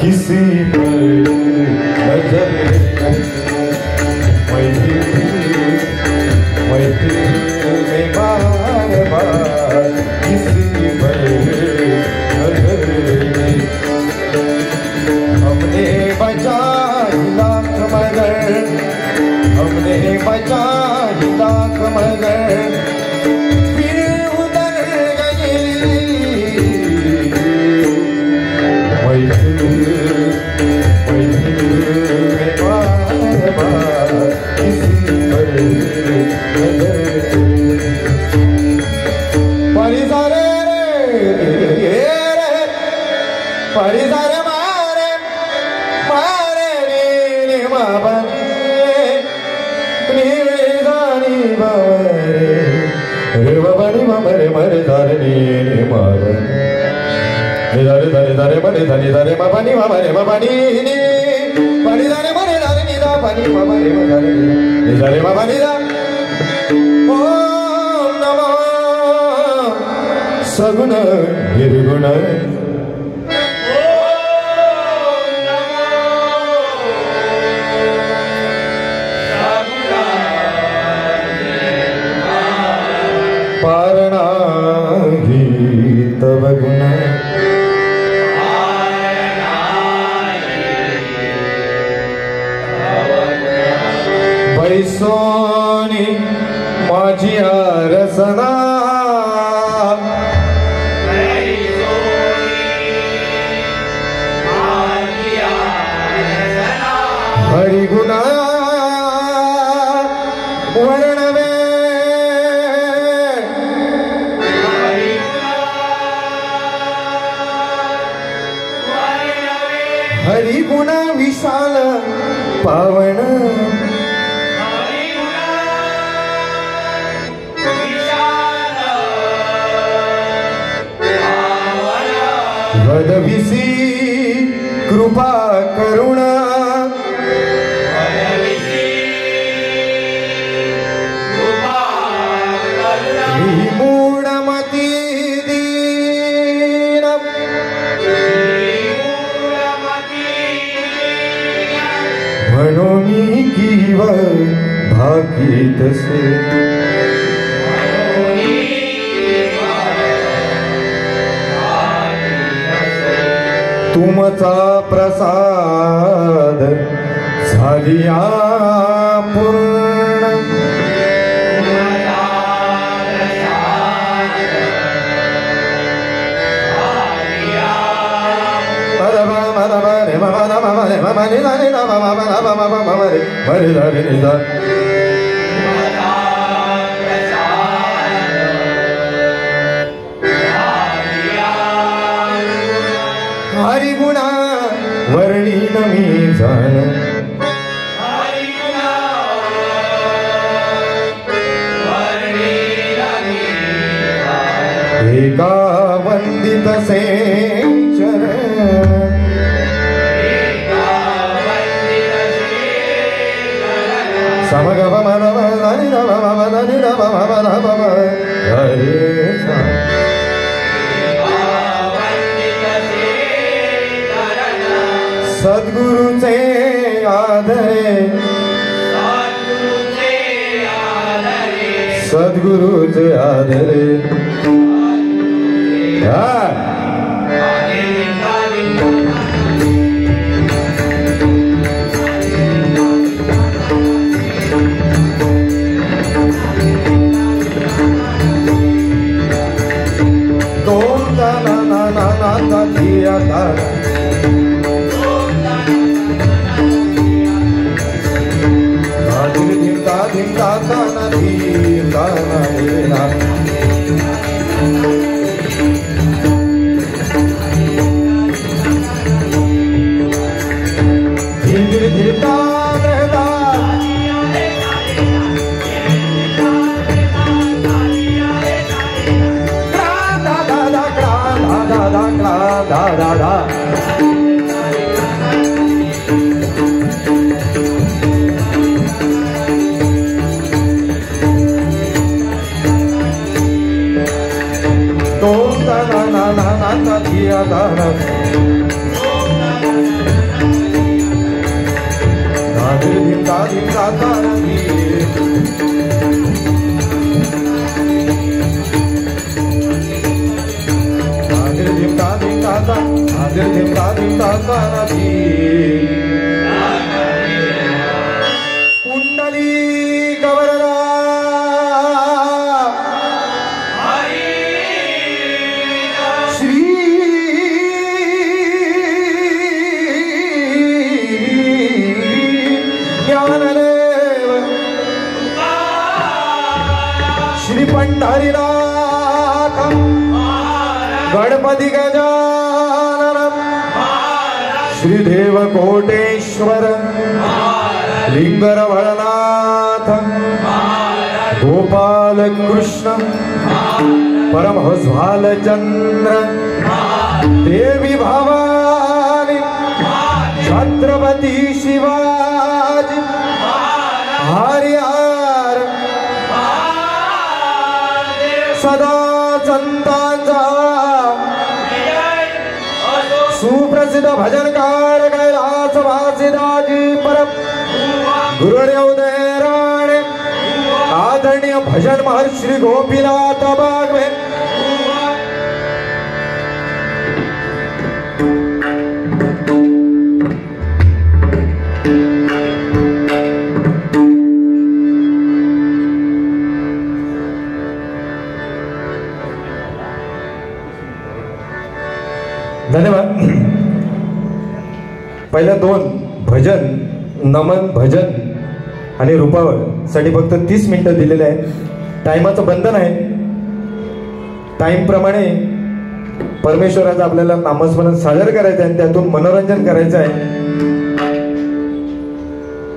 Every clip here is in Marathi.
किसी पर नजर में बार बार किसी पर नजर हमने बचाई लाख मगर हमने बचाई लाख मगर परिसारे मारे मारे रे माबने प्रियदानी बावरे रे बाबनी मामरे मरे दारनी रे माबने दारे दारे दारे मरे दारे दारे माबनी मामरे माबनी नी परिसारे मरे दारनी दा पानी मामरे मरे रे दारे माबनी दा ओम नमः सगुण निर्गुण पारणाही तव गुण बैसोनी माझी रसना हरिगुणा वर्णवे हरिगुण विशाल पावन वदविसी कृपा करुणा मूढमती दीन म्हणून किव भाकीत से तुमचा प्रसाद झालिया पूर्ण हरिगुणा वर्णीन मी जाण एका वंदित से चरण समगम मनम ननि नम मम ननि नम मम नम हरे सद्गुरुचे आदरे सद्गुरुचे आदरे धिया ताना धादिर धिम धादिम धाताना धादिर धिम धादिम धाता धादिर धिम धादिम धाताना कुंडली गवरदा श्री ज्ञानदेव श्री पंढरीनाथ गणपती गजानन श्री देवकोटेश्वर लिंगरवळनाथ गोपाल कृष्ण परमहंस भालचंद्र देवी भवानी छत्रपती शिवाजी हरिहर सदा संतांचा सुप्रसिद्ध भजनकार कैलासवासीदाजी परम गुरुदेव देराणे आदरणीय भजन महर्षी श्री गोपीनाथ बागवे धन्यवाद. पहिल्या दोन भजन नमन भजन आणि रूपावर साठी फक्त 30 मिनिटं दिलेले आहेत. टाइमाचं बंधन आहे. टाइम प्रमाणे परमेश्वराचं आपल्याला नामस्मरण सादर करायचं आहे, त्यातून मनोरंजन करायचं आहे.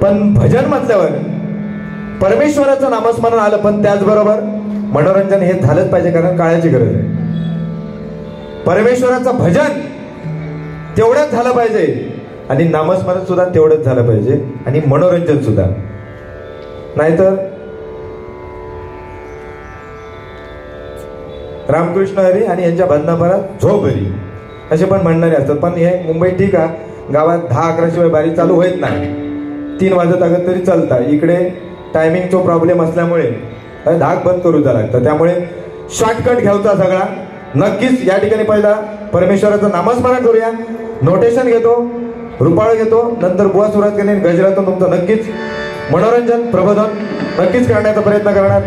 पण भजन म्हटल्यावर परमेश्वराचं नामस्मरण आलं, पण त्याचबरोबर मनोरंजन हे झालंच पाहिजे, कारण काळाची गरज आहे. परमेश्वराचं भजन तेवढंच झालं पाहिजे आणि नामस्मरण सुद्धा तेवढंच झालं पाहिजे आणि मनोरंजन सुद्धा. नाहीतर रामकृष्ण हरी आणि यांच्या बंधापरात झोप हरी असे पण म्हणणारे असतात. पण हे मुंबई ठीक आहे, गावात 10-11 शिवाय बारी चालू होत नाही. 3 वाजत अगत तरी चालता. इकडे टायमिंगचा प्रॉब्लेम असल्यामुळे धाक बंद करूचा लागतं. त्यामुळे शॉर्टकट घ्यायचा सगळा. नक्कीच या ठिकाणी पहिला परमेश्वराचं नामस्मरण करूया. नोटेशन घेतो, रुपाळ घेतो, नंतर बुवा सुरुवात केली. गजरातून तुमचं नक्कीच मनोरंजन प्रबोधन नक्कीच करण्याचा प्रयत्न करणार.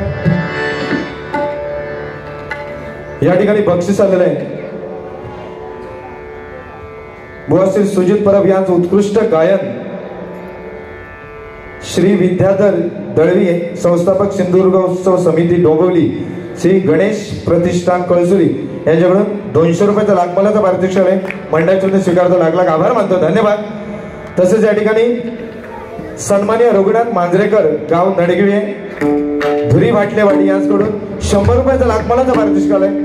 या ठिकाणी बक्षीस आलेलं आहे. बुवा श्री सुजित परब यांचं उत्कृष्ट गायन, श्री विद्याधर दळवी संस्थापक सिंधुदुर्ग उत्सव समिती डोंबिवली, श्री गणेश प्रतिष्ठान कळसुरी यांच्याकडून 200 रुपयाचा लाखमोलाचा पारितोषिक आहे. मंडळाचे स्वीकारतो. लाख आभार मानतो. धन्यवाद. तसेच या ठिकाणी सन्माननीय रघुनाथ मांजरेकर गाव नडगिळे धुरी भाटलेवाडी यांच्याकडून 100 रुपयाचा लाखमोलाचा पारितोषिक आहे.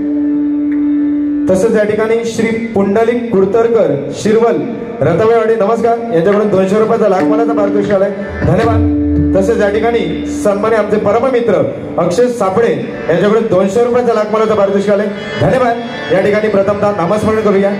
तसेच या ठिकाणी श्री पुंडलिक कुडतरकर शिरवल रतवेवाडी नमस्कार यांच्याकडून 200 रुपयाचा लाखमोलाचा पारितोषिक आहे. धन्यवाद. तसेच या ठिकाणी सन्मान्य आमचे परममित्र अक्षय सापडे यांच्याकडून 200 रुपयाचा लाखमोलाचा पारितोषिक आहे. धन्यवाद. या ठिकाणी प्रथमतः नामस्मरण करूया.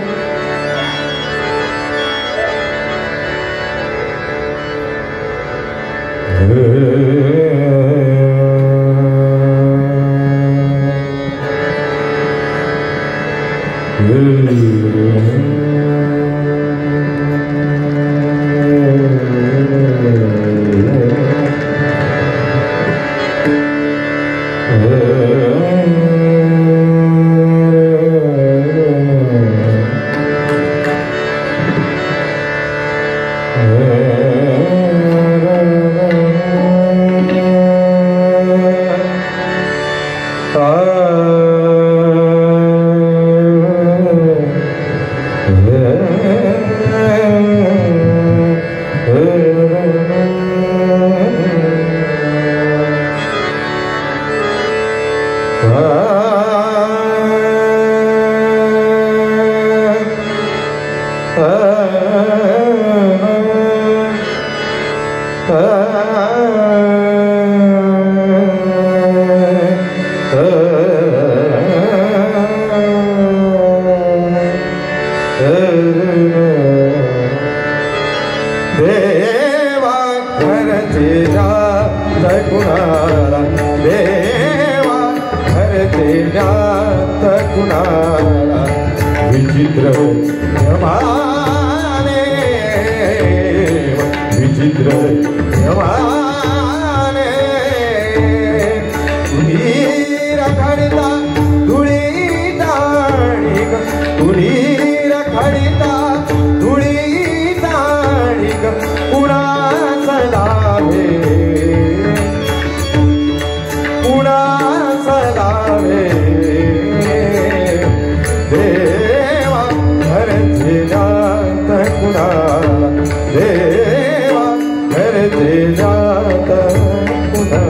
विचित्र यमाने विचित्र यमाने तुनी रखडता धुळी दाणिक तुनी रखडता धुळी दाणिक पुणा सलावे पुणा सलावे देवा घरचे जात कुणा देवा घरचे जात कुणा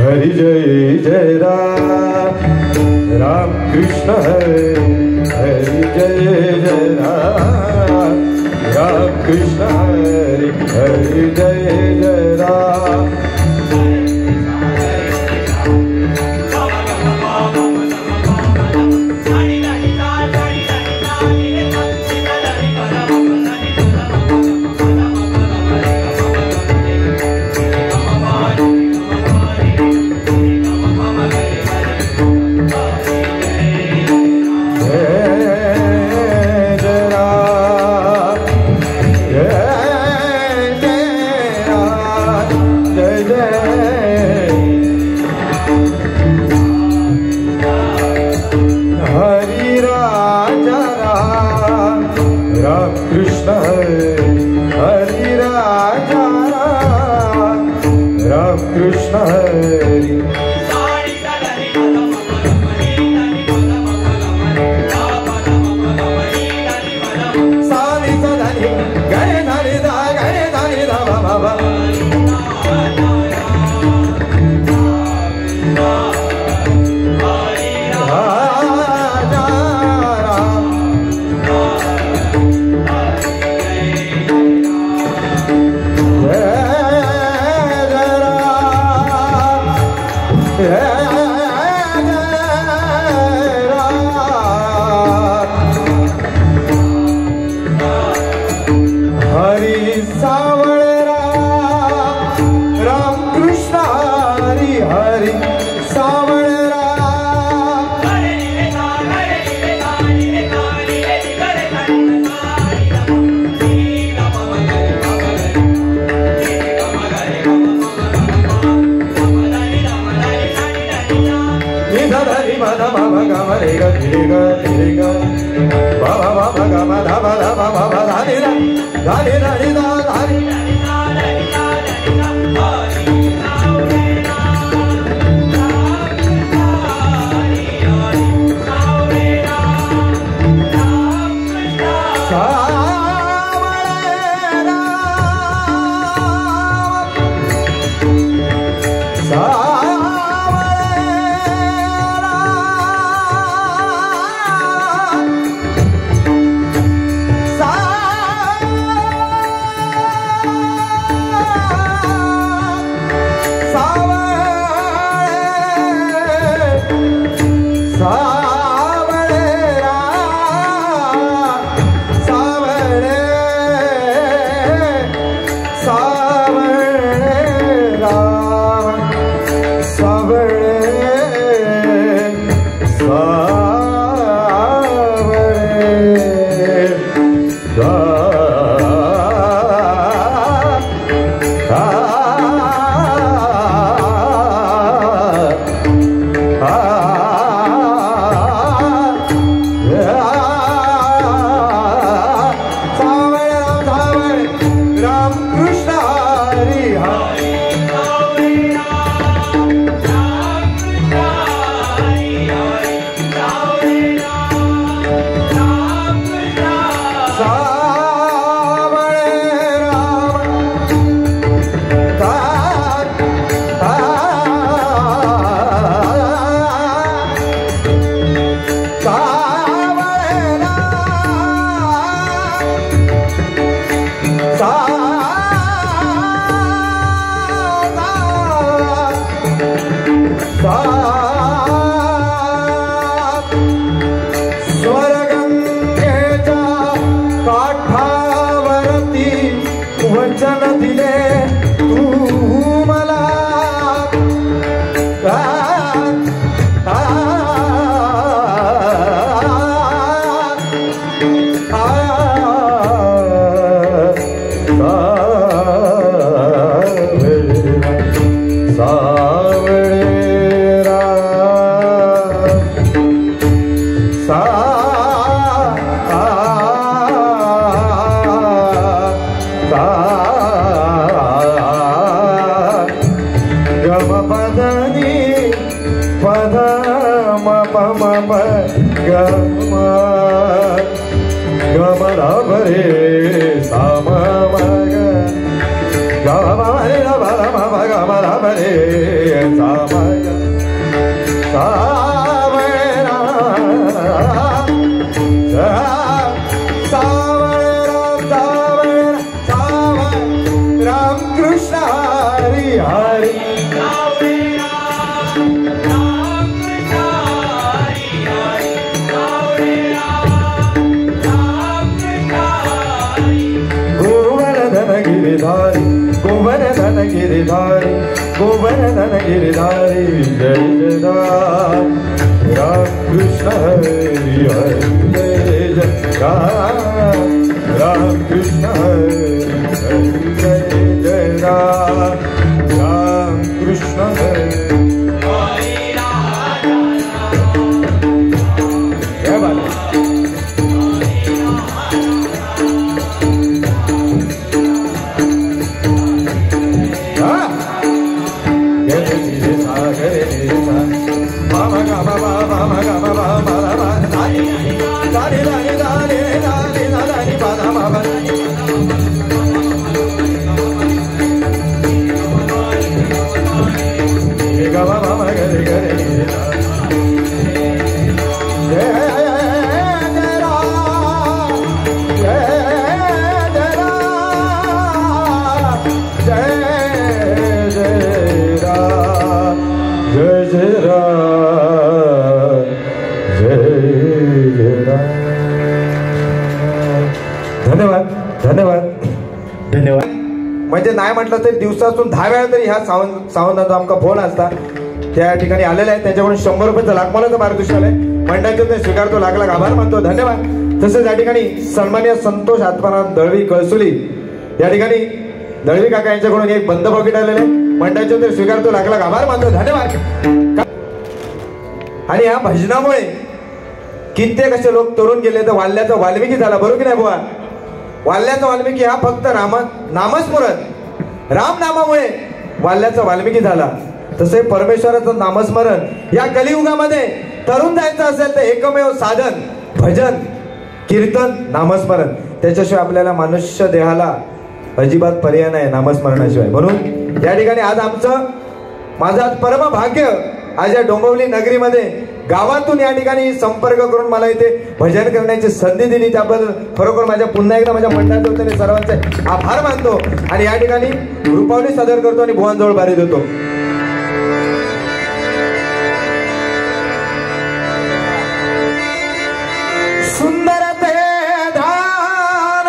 हरि जय जय राम कृष्ण हरे हरि जय जय राम कृष्ण हरे हरि जय जय राम कृष्ण हरि सानी सदनि गए धनि दा बाबा स्वर्गंगेच्या काठावरती वचन दिले तू मला गिरिधारी गोवर्धन गिरिधारी जय जय राम कृष्ण हरि हरि जय जय राम कृष्ण हरि जय जय राम कृष्ण हरि म्हणजे नाही म्हटलं तरी दिवसातून 10 वेळा तरी ह्या सावंतांचा आमका फोन असता त्या ठिकाणी आलेला आहे. त्याच्याकडून 100 रुपयाचं लाखमोलाचं पारितोषिक आहे. मंडळाचे ते स्वीकारतो, लाख लाख आभार मानतो, धन्यवाद. तसेच या ठिकाणी सन्माननीय संतोष आत्माराम दळवी कळसुली या ठिकाणी दळवी काका यांच्याकडून एक बंद पॉकेट आलेले मंडळाचे ते स्वीकारतो, लाख लाख आभार मानतो, धन्यवाद. आणि या भजनामुळे कित्येक असे लोक तरुण गेले तर वाल्याचा वाल्मिकी झाला, बरोबर की नाही बुवा? वाल्याचा वाल्मिकी हा फक्त नामस्मरण, राम नामामुळे वाल्याचा वाल्मिकी झाला. तसे परमेश्वराचं नामस्मरण या कलियुगामध्ये तरुण जायचं असेल तर एकमेव साधन भजन, कीर्तन, नामस्मरण. त्याच्याशिवाय आपल्याला मनुष्य देहाला अजिबात पर्याय नाही नामस्मरणाशिवाय. म्हणून या ठिकाणी आज माझं आज परम भाग्य आज या डोंबिवली नगरीमध्ये गावातून या ठिकाणी संपर्क करून मला इथे भजन करण्याची संधी दिली, त्याबद्दल खरोखर माझ्या पुन्हा एकदा माझ्या मंडळाच्या वतीने सर्वांचे आभार मानतो. आणि या ठिकाणी रूपावली सादर करतो आणि भुवनजवळ बारी देतो. सुंदर ते धान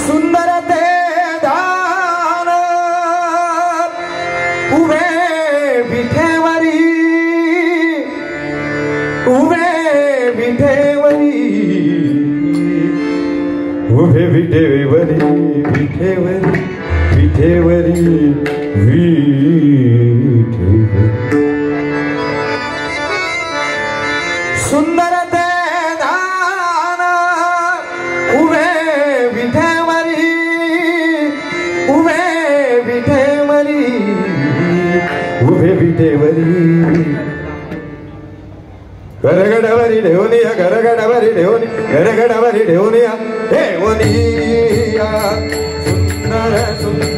सुंदर ते धान उभे विठेवरी, उभे विठेवरी, उभे विठेवरी, विठेवरी, विठेवरी, विठेवरी. सुंदर ते दान उभे विठेवरी, उभे विठेवरी, उभे विठेवरी. गरगडवरी ढेवनिया, गरगडवरी ढेवनी, गरगडवरी ढेवनिया, ढेवनिया सुंदर सुंदर.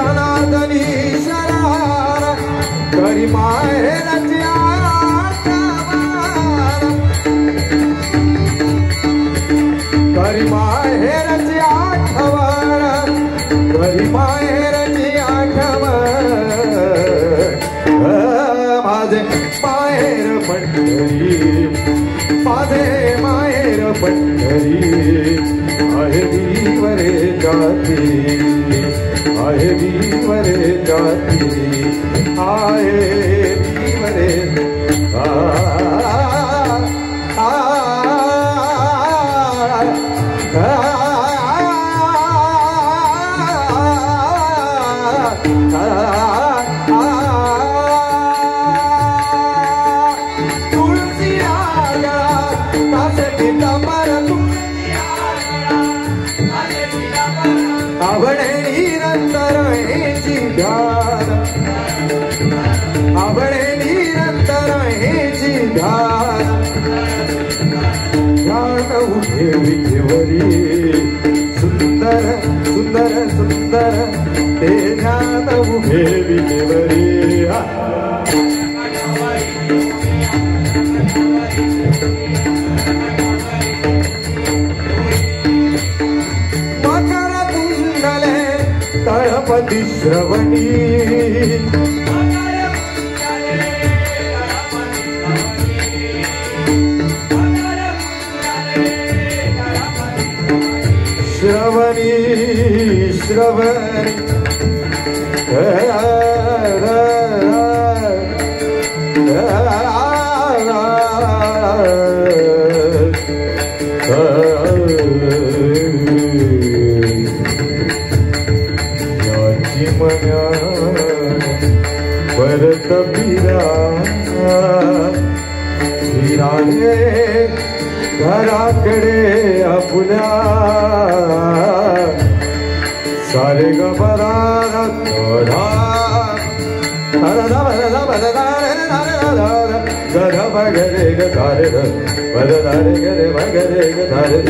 जनार्दनी शरण करी माहेरची आठवण करी माहेरची आठवण करी माहेरची आठवण माझे माहेर पंढरी माझे माहेर पंढरी आहे वीवरे जाती आहे वीवरे जाती आहे वीवरे आवडे निरंतर हेची ध्यान आवडे निरंतर हेची ध्यान ध्यान उठे विठेवरी सुंदर सुंदर सुंदर ते ध्यान उभे विठेवरी तळपती श्रवणी श्रवणी श्रवणी परत फिराने घराकडे आपुल्या सारे गबरात गध बगरे गधारे बदधारे गरे बगरे गधारे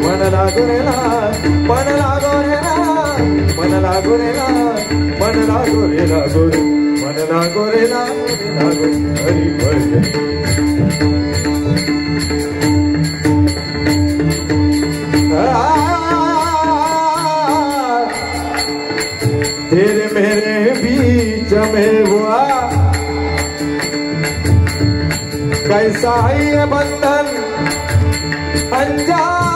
मन लागो रे मन लागो रे मन लागो रे मन लागो रे लागो मन लागो रे लागो हरि भजन तेरे मेरे बीच में हुआ कैसा ये बंधन अनजाना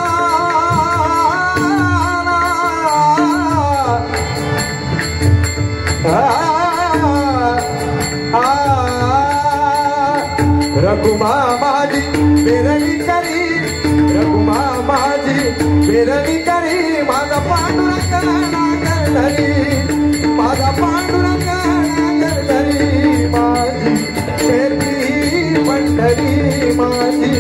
रघुमा माझी बेरणी करी रघुमा माझी बेरणी करी माझा पांडुरंग नागर धरी माझा पांडुरंग नागर धरी माझी शेती पंढरी माझी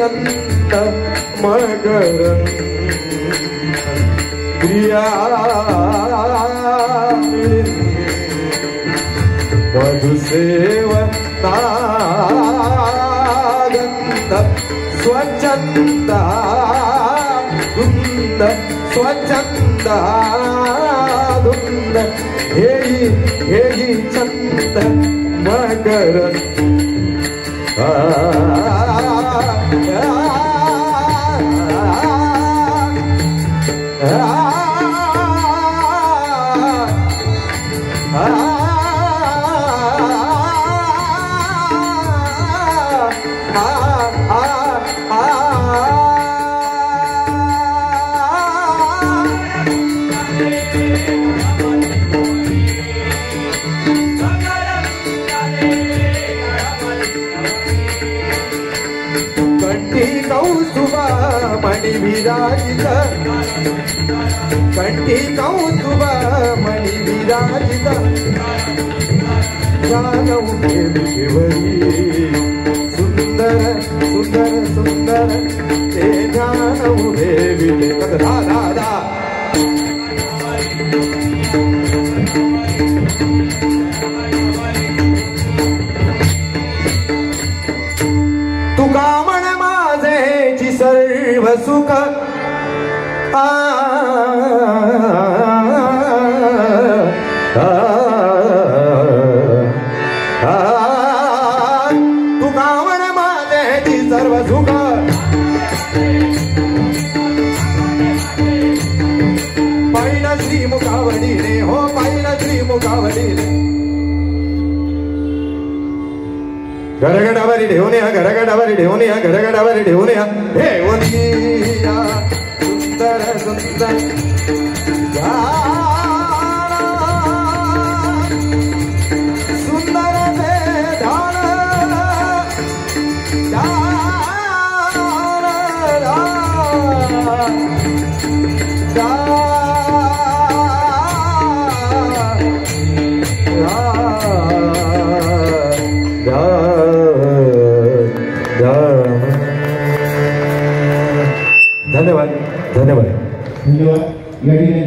चंद मकरंद प्रिया मधुसेवनागंध स्वच्छंद धुंद स्वच्छंद धुंद हेही चंद मकरंद मणि विराजित कंठी कौस्तुभ मणि विराजित जानऊ देवरी सुंदर सुंदर सुंदर ते जानऊ देवी दा दा दा तुका म्हण माझेची सर्व सुख तुका म्हण माझेची सर्व सुख पाहिन श्री मुखावडीने हो पाहिन श्री मुखावडीने घरगडावरी ठेवून या घरगडावरी ठेवून या घरगडावरी ठेवून या हे वनिया सुंदर सुंदर सुंदर ते धान धन्यवाद धन्यवाद धन्यवाद.